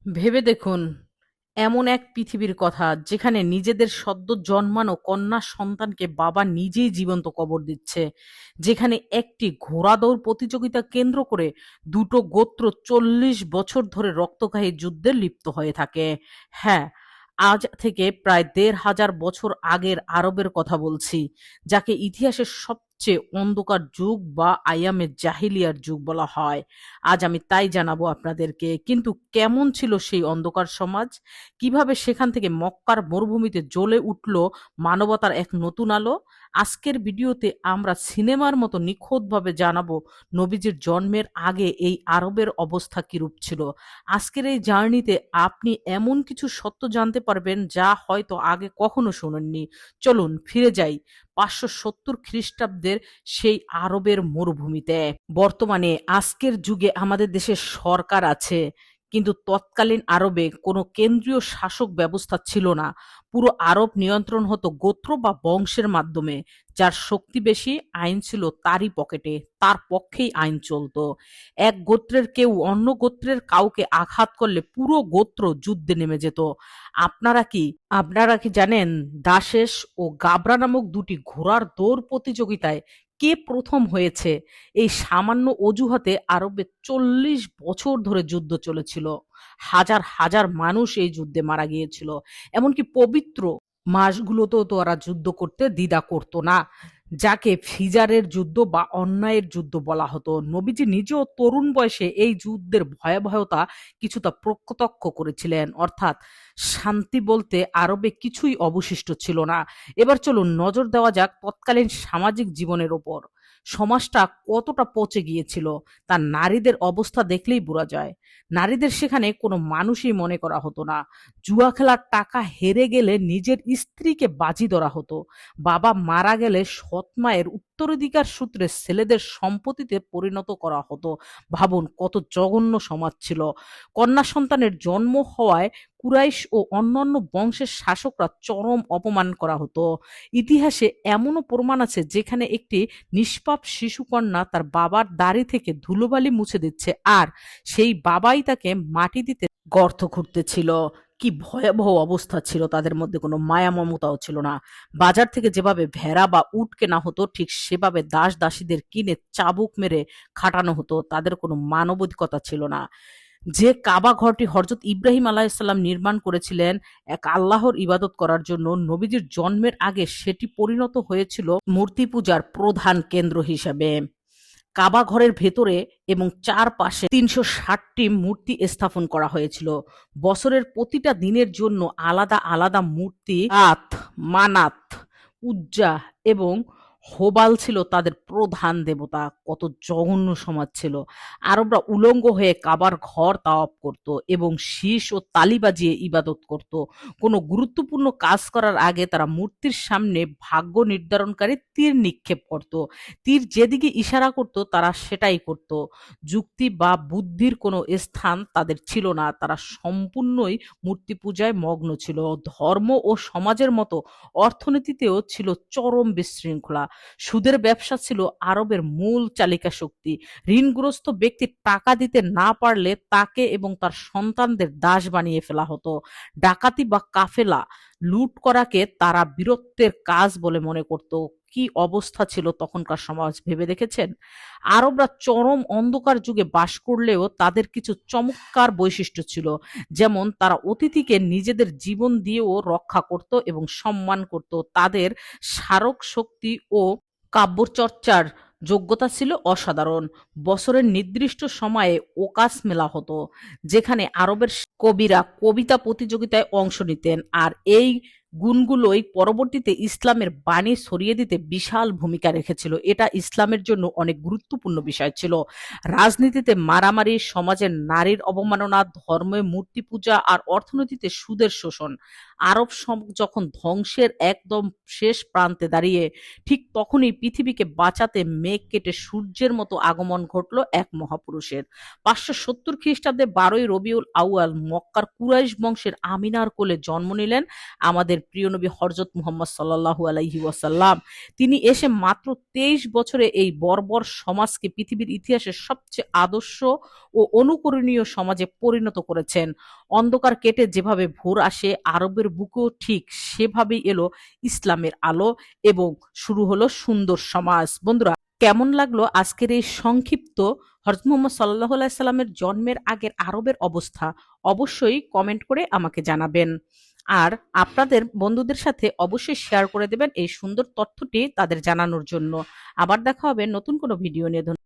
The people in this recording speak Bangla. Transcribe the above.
ভেবে দেখুন, এমন এক পৃথিবীর কথা যেখানে নিজেদের সদ্য জন্মানো কন্যা সন্তানকে বাবা নিজেই জীবন্ত কবর দিচ্ছে, যেখানে একটি ঘোড়া দৌড় প্রতিযোগিতা কেন্দ্র করে দুটো গোত্র 40 বছর ধরে রক্তক্ষয়ী যুদ্ধে লিপ্ত হয়ে থাকে। হ্যাঁ, আজ থেকে প্রায় 1500 বছর আগের আরবের কথা বলছি, যাকে ইতিহাসের সবচেয়ে অন্ধকার যুগ বা আইয়ামে জাহিলিয়ার যুগ বলা হয়। আজ আমি তাই জানাবো আপনাদেরকে। কিন্তু কেমন ছিল সেই অন্ধকার সমাজ? কিভাবে সেখান থেকে মক্কার মরুভূমিতে জ্বলে উঠল মানবতার এক নতুন আলো? আজকের ভিডিওতে আমরা সিনেমার মতো নিখুঁতভাবে জানাবো নবীজির জন্মের আগে এই আরবের অবস্থা কিরূপ ছিল। আজকের এই জার্নিতে আপনি এমন কিছু সত্য জানতে পারবেন যা হয়তো আগে কখনো শোনেননি। চলুন ফিরে যাই 570 খ্রিস্টাব্দের সেই আরবের মরুভূমিতে। বর্তমানে আজকের যুগে আমাদের দেশে সরকার আছে, কিন্তু তৎকালীন আরবে কোনো কেন্দ্রীয় শাসক ব্যবস্থা ছিল না। পুরো আরব নিয়ন্ত্রণ হতো গোত্র বা বংশের মাধ্যমে। যার শক্তি বেশি, আইন ছিল তারই পকেটে, তার পক্ষেই আইন চলতো। এক গোত্রের কেউ অন্য গোত্রের কাউকে আঘাত করলে পুরো গোত্র যুদ্ধে নেমে যেত। আপনারা কি জানেন, দাশেশ ও গাবরা নামক দুটি ঘোড়ার দৌড় প্রতিযোগিতায় কে প্রথম হয়েছে? এই সামান্য অজুহাতে আরবে 40 বছর ধরে যুদ্ধ চলেছিল। হাজার হাজার মানুষ এই যুদ্ধে মারা গিয়েছিল। এমনকি পবিত্র মাসগুলোতেও তো ওরা যুদ্ধ করতে দ্বিধা করতো না, যাকে ফিজারের যুদ্ধ বা অন্যায়ের যুদ্ধ বলা হতো। নবীজি নিজেও তরুণ বয়সে এই যুদ্ধের ভয়াবহতা কিছুটা প্রত্যক্ষ করেছিলেন। অর্থাৎ শান্তি বলতে আরবে কিছুই অবশিষ্ট ছিল না। এবার চলুন নজর দেওয়া যাক তৎকালীন সামাজিক জীবনের ওপর। সমাজটা কতটা পচে গিয়েছিল তা নারীদের অবস্থা দেখলেই বোঝা যায়। নারীদের সেখানে কোনো মানুষই মনে করা হতো না। জুয়া খেলার টাকা হেরে গেলে নিজের স্ত্রীকে বাজি ধরা হতো। বাবা মারা গেলে সৎ মায়ের উত্তরাধিকার সূত্রে ছেলেদের সম্পত্তিতে পরিণত করা হতো। ভাবুন কত জঘন্য সমাজ ছিল। কন্যা সন্তানের জন্ম হওয়ায় কুরাইশ ও অন্যান্য বংশের শাসকরা চরম অপমান করা হতো। ইতিহাসে এমনও প্রমাণ আছে যেখানে একটি নিষ্পাপ শিশুকন্যা তার বাবার দাড়ি থেকে ধুলোবালি মুছে দিচ্ছে, আর সেই বাবাই তাকে মাটি দিতে গর্ত খুঁড়তেছিল। কি ভয়াবহ অবস্থা ছিল তাদের মধ্যে, কোনো মায়া মমতাও ছিল না। বাজার থেকে যেভাবে ভেড়া বা উট কেনা হতো, ঠিক সেভাবে দাস দাসীদের কিনে চাবুক মেরে খাটানো হতো। তাদের কোনো মানবাধিকতা ছিল না। যে কাবা ঘরটি হযরত ইব্রাহিম আলাইহিসসালাম নির্মাণ করেছিলেন এক আল্লাহর ইবাদত করার জন্য, নবীজির জন্মের আগে সেটি পরিণত হয়েছিল মূর্তি পূজার প্রধান কেন্দ্র হিসেবে। কাবা ঘরের ভেতরে এবং চারপাশে 360টি মূর্তি স্থাপন করা হয়েছিল। বছরের প্রতিটা দিনের জন্য আলাদা আলাদা মূর্তি, আত, মানাত, উজ্জা এবং হোবাল ছিল তাদের প্রধান দেবতা। কত জঘন্য সমাজ ছিল। আরবরা উলঙ্গ হয়ে কাবার ঘর তাওয়াফ করত এবং শীষ ও তালি বাজিয়ে ইবাদত করত। কোনো গুরুত্বপূর্ণ কাজ করার আগে তারা মূর্তির সামনে ভাগ্য নির্ধারণকারী তীর নিক্ষেপ করত। তীর যেদিকে ইশারা করত তারা সেটাই করত। যুক্তি বা বুদ্ধির কোনো স্থান তাদের ছিল না। তারা সম্পূর্ণই মূর্তি পূজায় মগ্ন ছিল। ধর্ম ও সমাজের মতো অর্থনীতিতেও ছিল চরম বিশৃঙ্খলা। সুদের ব্যবসা ছিল আরবের মূল চালিকা শক্তি। ঋণগ্রস্ত ব্যক্তি টাকা দিতে না পারলে তাকে এবং তার সন্তানদের দাস বানিয়ে ফেলা হতো। ডাকাতি বা কাফেলা লুট করাকে তারা বীরত্বের কাজ বলে মনে করত। কি অবস্থা ছিল তখনকার সমাজ, ভেবে দেখেছেন? আরবরা চরম অন্ধকার যুগে বাস করলেও তাদের কিছু চমৎকার বৈশিষ্ট্য ছিল। যেমন তারা অতিথিকে নিজেদের জীবন দিয়েও রক্ষা করত এবং সম্মান করত। তাদের স্মারক শক্তি ও কাব্যচর্চার যোগ্যতা ছিল অসাধারণ। বছরের নির্দিষ্ট সময়ে ওকাস মেলা হতো, যেখানে আরবের কবিরা কবিতা প্রতিযোগিতায় অংশ নিতেন, আর এই গুণগুলোই পরবর্তীতে ইসলামের বাণী ছড়িয়ে দিতে বিশাল ভূমিকা রেখেছিল। এটা ইসলামের জন্য অনেক গুরুত্বপূর্ণ বিষয় ছিল। রাজনীতিতে মারামারি, সমাজের নারীর অবমাননা, ধর্মে মূর্তি পূজা আর অর্থনীতিতে সুদের শোষণ। আরব যখন ধ্বংসের একদম শেষ প্রান্তে দাঁড়িয়ে, ঠিক তখনই পৃথিবীকে বাঁচাতে মেঘ কেটে সূর্যের মতো আগমন ঘটল এক মহাপুরুষের। 570 খ্রিস্টাব্দে 12ই রবিউল আউয়াল মক্কার কুরাইশ বংশের আমিনার কোলে জন্ম নিলেন আমাদের প্রিয় নবী হযরত মুহাম্মদ সাল্লাল্লাহু আলাইহি ওয়াসাল্লাম। তিনি এসে মাত্র 23 বছরে এই বর্বর সমাজকে পৃথিবীর ইতিহাসের সবচেয়ে আদর্শ ও অনুকরণীয় সমাজে পরিণত করেছেন। অন্ধকার কেটে যেভাবে ভোর আসে, আরবের বুকেও ঠিক সেভাবেই এলো ইসলামের আলো এবং শুরু হলো সুন্দর সমাজ। বন্ধুরা, কেমন লাগলো আজকের এই সংক্ষিপ্ত হযরত মুহাম্মদ সাল্লাল্লাহু আলাইহি সাল্লামের জন্মের আগের আরবের অবস্থা? অবশ্যই কমেন্ট করে আমাকে জানাবেন। আর আপনাদের বন্ধুদের সাথে অবশ্যই শেয়ার করে দেবেন এই সুন্দর তথ্যটি তাদের জানানোর জন্য। আবার দেখা হবে নতুন কোনো ভিডিও নিয়ে।